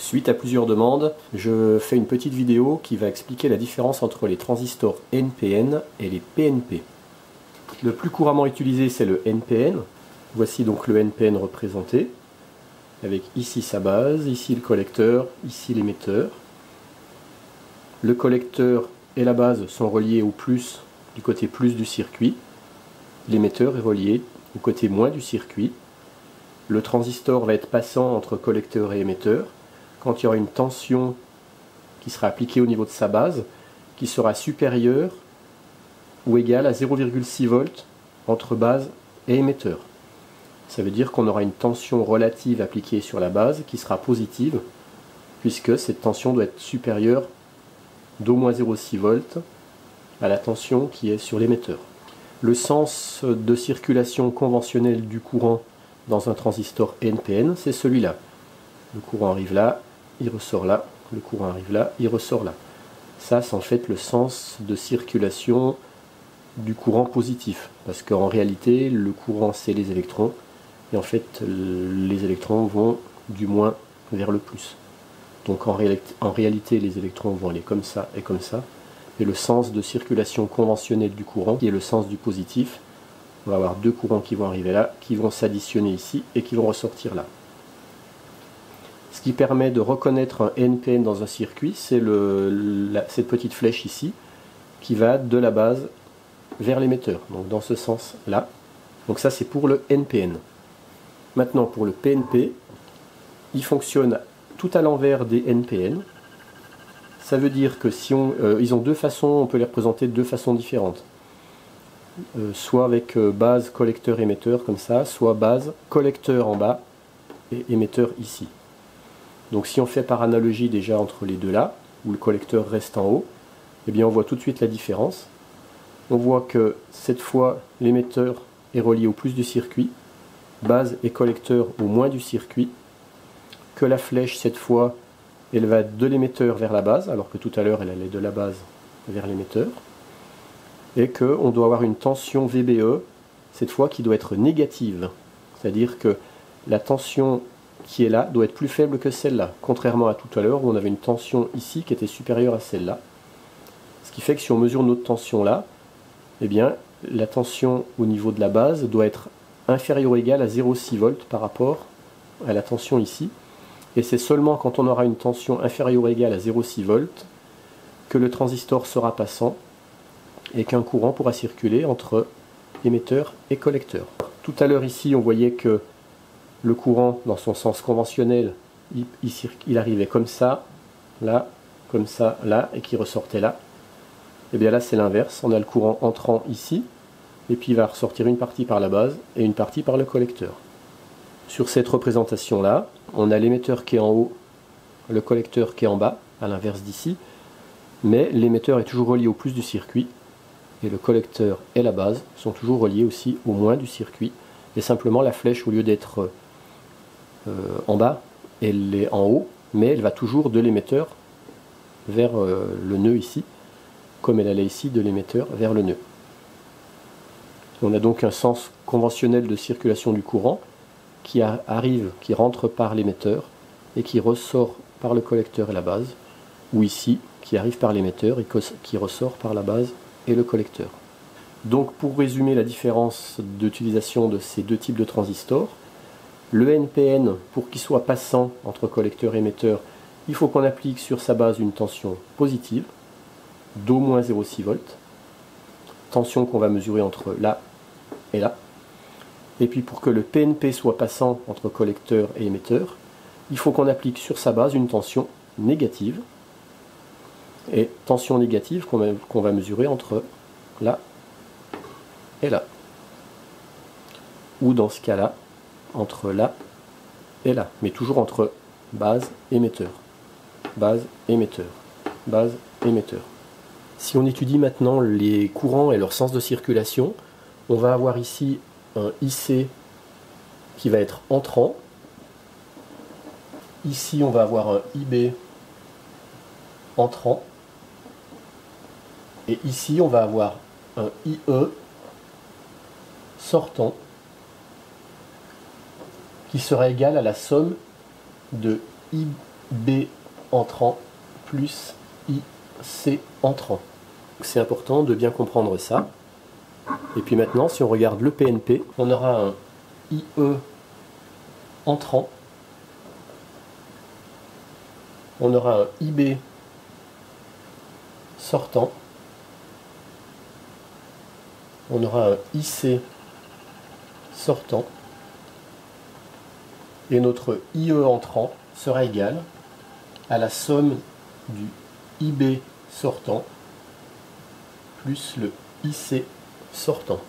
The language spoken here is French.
Suite à plusieurs demandes, je fais une petite vidéo qui va expliquer la différence entre les transistors NPN et les PNP. Le plus couramment utilisé, c'est le NPN. Voici donc le NPN représenté, avec ici sa base, ici le collecteur, ici l'émetteur. Le collecteur et la base sont reliés au plus du côté plus du circuit. L'émetteur est relié au côté moins du circuit. Le transistor va être passant entre collecteur et émetteur quand il y aura une tension qui sera appliquée au niveau de sa base qui sera supérieure ou égale à 0,6 volts entre base et émetteur. Ça veut dire qu'on aura une tension relative appliquée sur la base qui sera positive puisque cette tension doit être supérieure d'au moins 0,6 volts à la tension qui est sur l'émetteur. Le sens de circulation conventionnel du courant dans un transistor NPN, c'est celui-là. Le courant arrive là, il ressort là, le courant arrive là, il ressort là. Ça, c'est en fait le sens de circulation du courant positif, parce qu'en réalité, le courant, c'est les électrons, et en fait, les électrons vont du moins vers le plus. Donc en réalité, les électrons vont aller comme ça et comme ça, et le sens de circulation conventionnelle du courant, qui est le sens du positif, on va avoir deux courants qui vont arriver là, qui vont s'additionner ici, et qui vont ressortir là. Ce qui permet de reconnaître un NPN dans un circuit, c'est cette petite flèche ici, qui va de la base vers l'émetteur, donc dans ce sens-là. Donc ça, c'est pour le NPN. Maintenant, pour le PNP, il fonctionne tout à l'envers des NPN. Ça veut dire que si ils ont deux façons, on peut les représenter de deux façons différentes. Soit avec base collecteur-émetteur comme ça, soit base collecteur en bas et émetteur ici. Donc si on fait par analogie déjà entre les deux là, où le collecteur reste en haut, eh bien on voit tout de suite la différence. On voit que cette fois l'émetteur est relié au plus du circuit, base et collecteur au moins du circuit, que la flèche cette fois elle va de l'émetteur vers la base, alors que tout à l'heure elle allait de la base vers l'émetteur, et qu'on doit avoir une tension VBE, cette fois qui doit être négative, c'est-à-dire que la tension qui est là doit être plus faible que celle-là, contrairement à tout à l'heure où on avait une tension ici qui était supérieure à celle-là. Ce qui fait que si on mesure notre tension là, eh bien la tension au niveau de la base doit être inférieure ou égale à 0,6 volts par rapport à la tension ici. Et c'est seulement quand on aura une tension inférieure ou égale à 0,6 volts que le transistor sera passant et qu'un courant pourra circuler entre émetteur et collecteur. Tout à l'heure ici, on voyait que le courant, dans son sens conventionnel, il arrivait comme ça, là, et qui ressortait là. Et bien là, c'est l'inverse. On a le courant entrant ici, et puis il va ressortir une partie par la base et une partie par le collecteur. Sur cette représentation-là, on a l'émetteur qui est en haut, le collecteur qui est en bas, à l'inverse d'ici, mais l'émetteur est toujours relié au plus du circuit, et le collecteur et la base sont toujours reliés aussi au moins du circuit, et simplement la flèche, au lieu d'être en bas, elle est en haut, mais elle va toujours de l'émetteur vers le nœud ici, comme elle allait ici de l'émetteur vers le nœud. On a donc un sens conventionnel de circulation du courant qui arrive, qui rentre par l'émetteur et qui ressort par le collecteur et la base, ou ici, qui arrive par l'émetteur et qui ressort par la base et le collecteur. Donc pour résumer la différence d'utilisation de ces deux types de transistors, le NPN, pour qu'il soit passant entre collecteur et émetteur, il faut qu'on applique sur sa base une tension positive d'au moins 0,6 volts, tension qu'on va mesurer entre là et là. Et puis pour que le PNP soit passant entre collecteur et émetteur, il faut qu'on applique sur sa base une tension négative, et tension négative qu'on va mesurer entre là et là. Ou dans ce cas-là, entre là et là, mais toujours entre base, émetteur, base, émetteur, base, émetteur. Si on étudie maintenant les courants et leur sens de circulation, on va avoir ici un IC qui va être entrant. Ici, on va avoir un IB entrant. Et ici, on va avoir un IE sortant qui sera égal à la somme de IB entrant plus IC entrant. C'est important de bien comprendre ça. Et puis maintenant, si on regarde le PNP, on aura un IE entrant, on aura un IB sortant, on aura un IC sortant, et notre IE entrant sera égal à la somme du IB sortant plus le IC sortant.